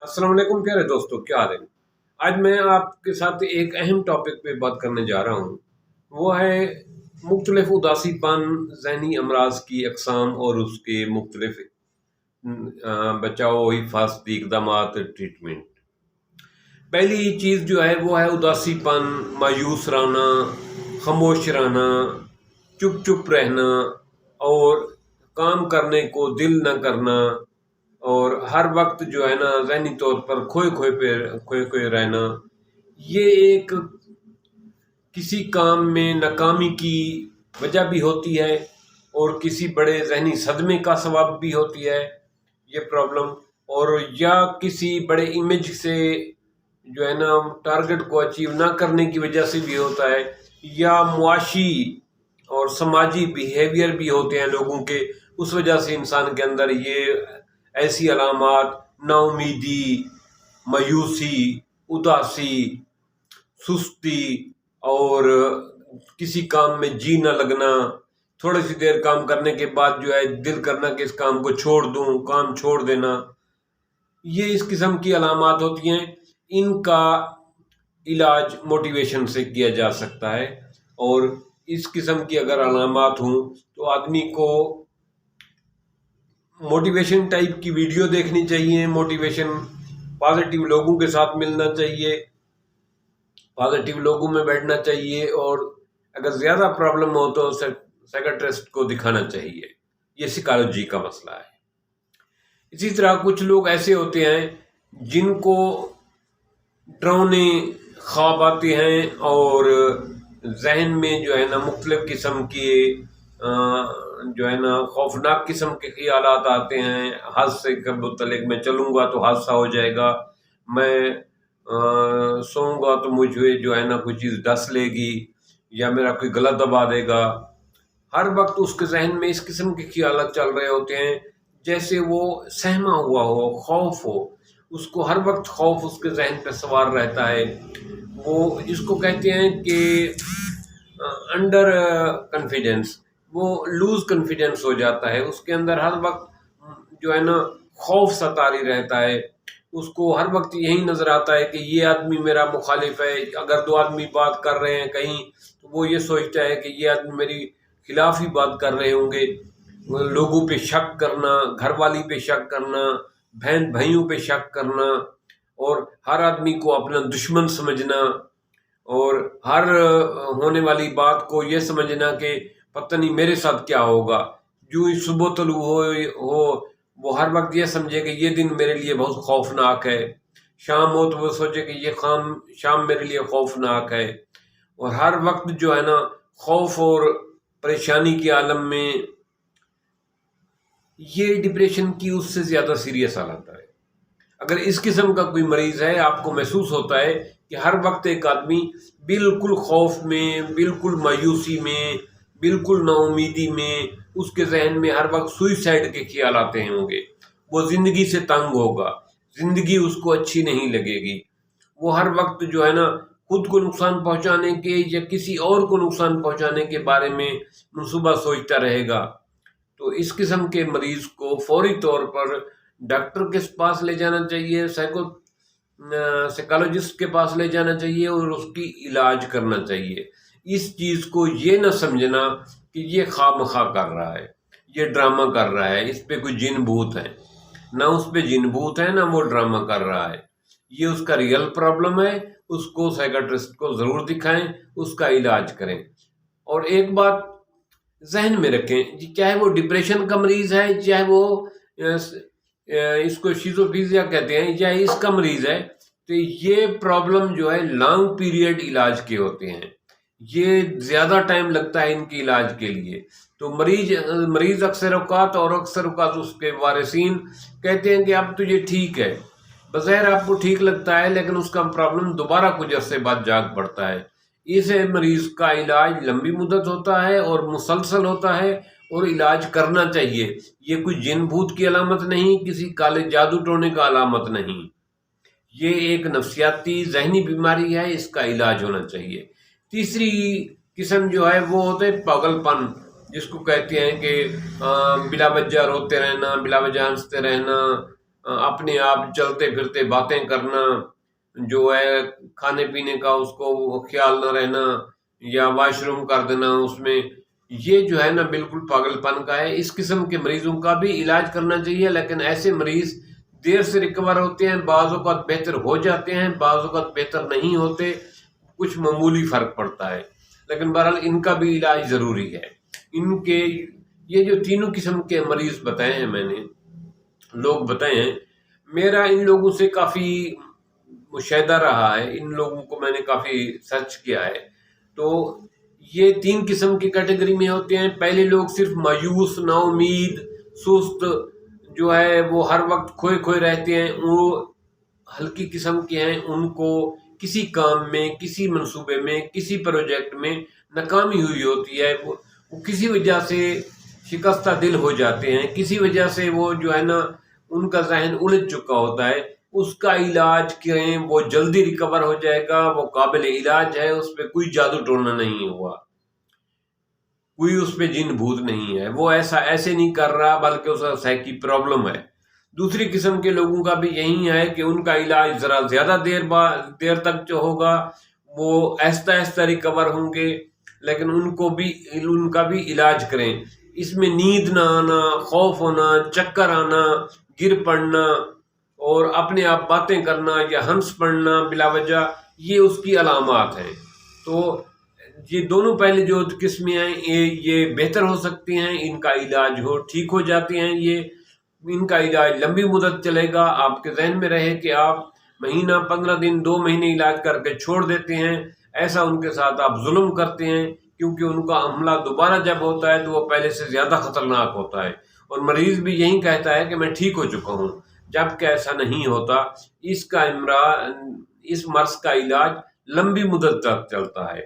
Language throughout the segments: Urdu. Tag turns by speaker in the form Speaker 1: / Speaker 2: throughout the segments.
Speaker 1: السلام علیکم پیارے دوستو، کیا حال ہے؟ آج میں آپ کے ساتھ ایک اہم ٹاپک پہ بات کرنے جا رہا ہوں۔ وہ ہے مختلف اداسی پن، ذہنی امراض کی اقسام اور اس کے مختلف بچاؤ حفاظتی اقدامات ٹریٹمنٹ۔ پہلی چیز جو ہے وہ ہے اداسی پن، مایوس رہنا، خاموش رہنا، چپ چپ رہنا اور کام کرنے کو دل نہ کرنا، اور ہر وقت جو ہے نا ذہنی طور پر کھوئے رہنا۔ یہ ایک کسی کام میں ناکامی کی وجہ بھی ہوتی ہے اور کسی بڑے ذہنی صدمے کا سبب بھی ہوتی ہے یہ پرابلم، اور یا کسی بڑے امیج سے جو ہے نا ٹارگٹ کو اچیو نہ کرنے کی وجہ سے بھی ہوتا ہے، یا معاشی اور سماجی بیہیویئر بھی ہوتے ہیں لوگوں کے، اس وجہ سے انسان کے اندر یہ ایسی علامات نا امیدی، مایوسی، اداسی، سستی اور کسی کام میں جی نہ لگنا، تھوڑی سی دیر کام کرنے کے بعد جو ہے دل کرنا کہ اس کام کو چھوڑ دوں، کام چھوڑ دینا، یہ اس قسم کی علامات ہوتی ہیں۔ ان کا علاج موٹیویشن سے کیا جا سکتا ہے، اور اس قسم کی اگر علامات ہوں تو آدمی کو موٹیویشن ٹائپ کی ویڈیو دیکھنی چاہیے، موٹیویشن پازیٹیو لوگوں کے ساتھ ملنا چاہیے، پازیٹیو لوگوں میں بیٹھنا چاہیے، اور اگر زیادہ پرابلم ہو تو سائیکٹرسٹ کو دکھانا چاہیے۔ یہ سائیکالوجی کا مسئلہ ہے۔ اسی طرح کچھ لوگ ایسے ہوتے ہیں جن کو ڈراؤنے خواب آتے ہیں اور ذہن میں جو ہے نا مختلف قسم کے جو ہے نا خوفناک قسم کے خیالات آتے ہیں۔ حادثے کے متعلق میں چلوں گا تو حادثہ ہو جائے گا، میں سوؤں گا تو مجھے جو ہے نا کوئی چیز ڈس لے گی، یا میرا کوئی گلا دبا دے گا۔ ہر وقت اس کے ذہن میں اس قسم کے خیالات چل رہے ہوتے ہیں جیسے وہ سہما ہوا ہو، خوف ہو، اس کو ہر وقت خوف اس کے ذہن پہ سوار رہتا ہے۔ وہ جس کو کہتے ہیں کہ انڈر کنفیڈنس، وہ لوز کنفیڈنس ہو جاتا ہے، اس کے اندر ہر وقت جو ہے نا خوف ستاری رہتا ہے، اس کو ہر وقت یہی نظر آتا ہے کہ یہ آدمی میرا مخالف ہے۔ اگر دو آدمی بات کر رہے ہیں کہیں تو وہ یہ سوچتا ہے کہ یہ آدمی میری خلاف ہی بات کر رہے ہوں گے۔ لوگوں پہ شک کرنا، گھر والی پہ شک کرنا، بہن بھائیوں پہ شک کرنا، اور ہر آدمی کو اپنا دشمن سمجھنا، اور ہر ہونے والی بات کو یہ سمجھنا کہ پتہ نہیں میرے ساتھ کیا ہوگا۔ جو ہی صبح طلوع ہو وہ ہر وقت یہ سمجھے کہ یہ دن میرے لیے بہت خوفناک ہے، شام ہو تو وہ سوچے کہ یہ شام میرے لیے خوفناک ہے، اور ہر وقت جو ہے نا خوف اور پریشانی کے عالم میں۔ یہ ڈپریشن کی اس سے زیادہ سیریس حالت ہے۔ اگر اس قسم کا کوئی مریض ہے، آپ کو محسوس ہوتا ہے کہ ہر وقت ایک آدمی بالکل خوف میں، بالکل مایوسی میں، بالکل نا امیدی میں، اس کے ذہن میں ہر وقت سوئسائڈ کے خیال آتے ہوں گے، وہ زندگی سے تنگ ہوگا، زندگی اس کو اچھی نہیں لگے گی، وہ ہر وقت جو ہے نا خود کو نقصان پہنچانے کے یا کسی اور کو نقصان پہنچانے کے بارے میں منصوبہ سوچتا رہے گا، تو اس قسم کے مریض کو فوری طور پر ڈاکٹر کے پاس لے جانا چاہیے، سائیکالوجسٹ کے پاس لے جانا چاہیے اور اس کی علاج کرنا چاہیے۔ اس چیز کو یہ نہ سمجھنا کہ یہ خواہ مخواہ کر رہا ہے، یہ ڈرامہ کر رہا ہے، اس پہ کوئی جن بھوت ہے، نہ اس پہ جن بھوت ہے، نہ وہ ڈرامہ کر رہا ہے، یہ اس کا ریئل پرابلم ہے۔ اس کو سائیکٹرسٹ کو ضرور دکھائیں، اس کا علاج کریں۔ اور ایک بات ذہن میں رکھیں، چاہے وہ ڈپریشن کا مریض ہے، چاہے وہ اس کو شیزوفریزیا کہتے ہیں، یا اس کا مریض ہے، تو یہ پرابلم جو ہے لانگ پیریڈ علاج کے ہوتے ہیں، یہ زیادہ ٹائم لگتا ہے ان کے علاج کے لیے۔ تو مریض اکثر اوقات اس کے وارثین کہتے ہیں کہ اب تو یہ ٹھیک ہے، بظاہر آپ کو ٹھیک لگتا ہے لیکن اس کا پرابلم دوبارہ کچھ عرصے بعد جاگ پڑتا ہے۔ اس مریض کا علاج لمبی مدت ہوتا ہے اور مسلسل ہوتا ہے، اور علاج کرنا چاہیے۔ یہ کوئی جن بھوت کی علامت نہیں، کسی کالے جادو ٹونے کا علامت نہیں، یہ ایک نفسیاتی ذہنی بیماری ہے، اس کا علاج ہونا چاہیے۔ تیسری قسم جو ہے وہ ہوتا ہے پاگل پن، جس کو کہتے ہیں کہ بلا وجہ روتے رہنا، بلا وجہ ہنستے رہنا، اپنے آپ چلتے پھرتے باتیں کرنا، جو ہے کھانے پینے کا اس کو خیال نہ رہنا، یا واش روم کر دینا اس میں، یہ جو ہے نا بالکل پاگل پن کا ہے۔ اس قسم کے مریضوں کا بھی علاج کرنا چاہیے، لیکن ایسے مریض دیر سے ریکور ہوتے ہیں، بعض اوقات بہتر ہو جاتے ہیں، بعض اوقات بہتر نہیں ہوتے، کچھ معمولی فرق پڑتا ہے، لیکن بہرحال ان کا بھی علاج ضروری ہے۔ ان کے یہ جو تینوں قسم کے مریض بتائے ہیں میں نے، لوگ بتائے ہیں، میرا ان لوگوں سے کافی مشاہدہ رہا ہے، ان لوگوں کو میں نے کافی سرچ کیا ہے، تو یہ 3 قسم کی کیٹیگری میں ہوتے ہیں۔ پہلے لوگ صرف مایوس، نا امید، سست، جو ہے وہ ہر وقت کھوئے کھوئے رہتے ہیں، وہ ہلکی قسم کے ہیں، ان کو کسی کام میں، کسی منصوبے میں، کسی پروجیکٹ میں ناکامی ہوئی ہوتی ہے، وہ کسی وجہ سے شکستہ دل ہو جاتے ہیں، کسی وجہ سے وہ جو ہے نا ان کا ذہن الجھ چکا ہوتا ہے، اس کا علاج کریں، وہ جلدی ریکور ہو جائے گا، وہ قابل علاج ہے، اس پہ کوئی جادو ٹونا نہیں ہوا، کوئی اس پہ جن بھوت نہیں ہے، وہ ایسے نہیں کر رہا، بلکہ اس کا سائیکی پرابلم ہے۔ دوسری قسم کے لوگوں کا بھی یہی ہے کہ ان کا علاج ذرا زیادہ دیر تک جو ہوگا، وہ آہستہ آہستہ ریکور ہوں گے، لیکن ان کا بھی علاج کریں۔ اس میں نیند نہ آنا، خوف ہونا، چکر آنا، گر پڑنا اور اپنے آپ باتیں کرنا یا ہنس پڑنا بلا وجہ، یہ اس کی علامات ہیں۔ تو یہ دونوں پہلے جو قسمیں ہیں یہ بہتر ہو سکتی ہیں، ان کا علاج ٹھیک ہو جاتے ہیں، ان کا علاج لمبی مدت چلے گا۔ آپ کے ذہن میں رہے کہ آپ مہینہ، 15 دن، 2 مہینے علاج کر کے چھوڑ دیتے ہیں، ایسا ان کے ساتھ آپ ظلم کرتے ہیں، کیونکہ ان کا حملہ دوبارہ جب ہوتا ہے تو وہ پہلے سے زیادہ خطرناک ہوتا ہے، اور مریض بھی یہی کہتا ہے کہ میں ٹھیک ہو چکا ہوں، جبکہ ایسا نہیں ہوتا۔ اس مرض کا علاج لمبی مدت تک چلتا ہے۔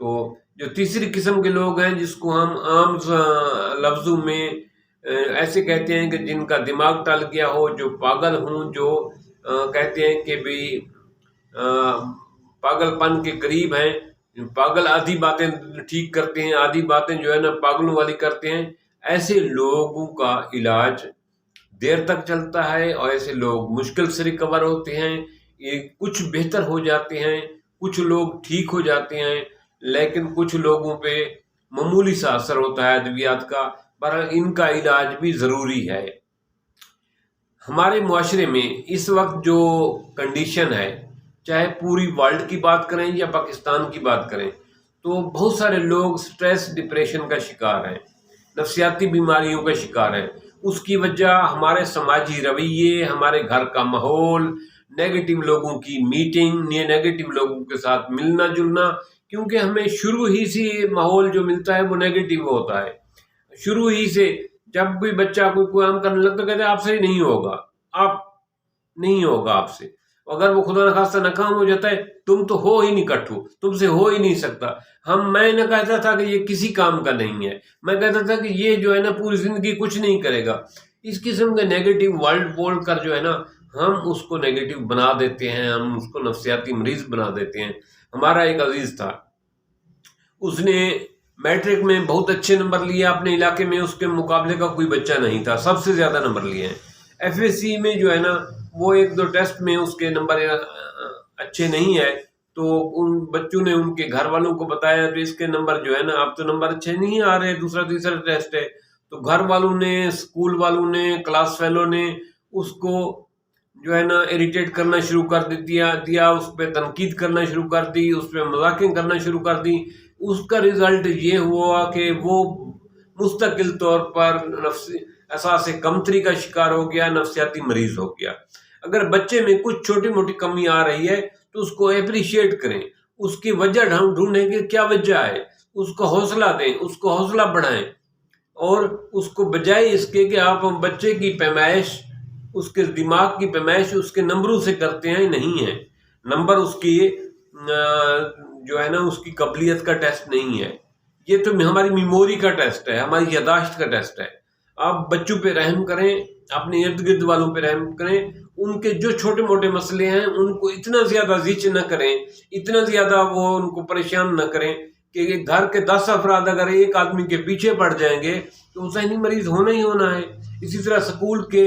Speaker 1: تو جو تیسری قسم کے لوگ ہیں، جس کو ہم عام لفظوں میں ایسے کہتے ہیں کہ جن کا دماغ ٹل گیا ہو، جو پاگل ہوں، جو کہتے ہیں کہ بھی پاگل پن کے قریب ہیں، پاگل آدھی باتیں ٹھیک کرتے ہیں، آدھی باتیں جو ہے نا پاگلوں والی کرتے ہیں، ایسے لوگوں کا علاج دیر تک چلتا ہے، اور ایسے لوگ مشکل سے ریکور ہوتے ہیں، یہ کچھ بہتر ہو جاتے ہیں، کچھ لوگ ٹھیک ہو جاتے ہیں، لیکن کچھ لوگوں پہ معمولی سا اثر ہوتا ہے ادویات کا، پر ان کا علاج بھی ضروری ہے۔ ہمارے معاشرے میں اس وقت جو کنڈیشن ہے، چاہے پوری ورلڈ کی بات کریں یا پاکستان کی بات کریں، تو بہت سارے لوگ سٹریس، ڈپریشن کا شکار ہیں، نفسیاتی بیماریوں کا شکار ہیں۔ اس کی وجہ ہمارے سماجی رویے، ہمارے گھر کا ماحول، نیگیٹو لوگوں کی میٹنگ، نیگیٹو لوگوں کے ساتھ ملنا جلنا، کیونکہ ہمیں شروع ہی سے ماحول جو ملتا ہے وہ نیگیٹو ہوتا ہے۔ شروع ہی سے جب کوئی بچہ کوئی کام کرنے لگتا ہے، کہتے ہیں آپ سے نہیں ہوگا، آپ سے، اگر وہ خدا نخواستہ ناکام ہو جاتا ہے، تم تو ہو ہی نہیں کٹھو، تم سے ہو ہی نہیں سکتا۔ میں نہ کہتا تھا کہ یہ کسی کام کا نہیں ہے، میں کہتا تھا کہ یہ جو ہے نا پوری زندگی کچھ نہیں کرے گا۔ اس قسم کے نیگیٹو ورڈ بول کر جو ہے نا ہم اس کو نیگیٹو بنا دیتے ہیں، ہم اس کو نفسیاتی مریض بنا دیتے ہیں۔ ہمارا ایک عزیز تھا، اس نے میٹرک میں بہت اچھے نمبر لیے، اپنے علاقے میں اس کے مقابلے کا کوئی بچہ نہیں تھا، سب سے زیادہ نمبر لیے ہیں۔ ایف ایس سی میں جو ہے نا وہ 1-2 ٹیسٹ میں اس کے نمبر اچھے نہیں ہے، تو ان بچوں نے ان کے گھر والوں کو بتایا، تو اس کے نمبر جو ہے نا اب تو نمبر اچھے نہیں آ رہے، دوسرا تیسرا ٹیسٹ ہے، تو گھر والوں نے، اسکول والوں نے، کلاس فیلو نے اس کو جو ہے نا اریٹیٹ کرنا شروع کر دیا، اس پہ تنقید کرنا شروع کر دی، اس پہ مذاقیں کرنا شروع کر دی۔ اس کا رزلٹ یہ ہوا کہ وہ مستقل طور پر احساس کمتری کا شکار ہو گیا، نفسیاتی مریض ہو گیا۔ اگر بچے میں کچھ چھوٹی موٹی کمی آ رہی ہے تو اس کو اپریشیٹ کریں، اس کی وجہ ڈھونڈیں کہ کیا وجہ ہے، اس کو حوصلہ دیں، اس کو حوصلہ بڑھائیں، اور اس کو بجائے اس کے کہ آپ بچے کی پیمائش، اس کے دماغ کی پیمائش اس کے نمبروں سے کرتے ہیں، نہیں ہے۔ نمبر اس کی جو ہے نا اس کی قابلیت کا ٹیسٹ نہیں ہے، یہ تو ہماری میموری کا ٹیسٹ ہے، ہماری یاداشت کا ٹیسٹ ہے۔ آپ بچوں پہ رحم کریں، اپنے ارد گرد والوں پہ رحم کریں، ان کے جو چھوٹے موٹے مسئلے ہیں ان کو اتنا زیادہ زیچ نہ کریں، اتنا زیادہ وہ ان کو پریشان نہ کریں کہ گھر کے 10 افراد اگر ایک آدمی کے پیچھے پڑ جائیں گے تو ذہنی مریض ہونا ہی ہونا ہے۔ اسی طرح سکول کے